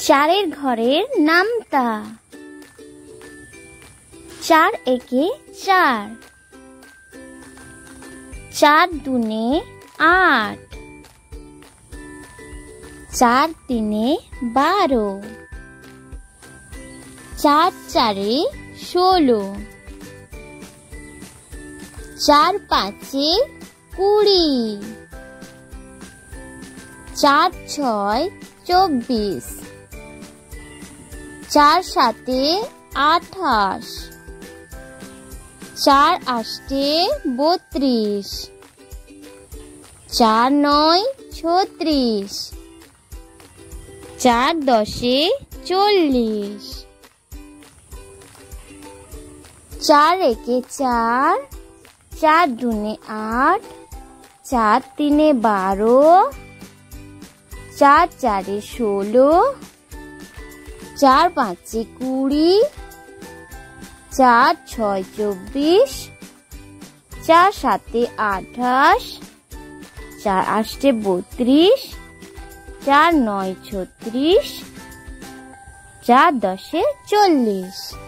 চারের ঘরের নামতা। 4 একে 4, 4 দুনে 8, 4 তিনে 12, 4 চারে 16, 4 পাঁচে 20, 4 ছয় 24, 4 সাতে 28, 4 আষ্টে 32, 4 নয় 36, 4 দশে 40, 4 একে 4, 4 দুনে 8, 4 তিনে 12, 4 চারে 16, 4 পাঁচে 20, 4 ছয় 24, 4 সাতে 28, 4 আষ্টে 32, 4 নয় 36, 4 দশে 40।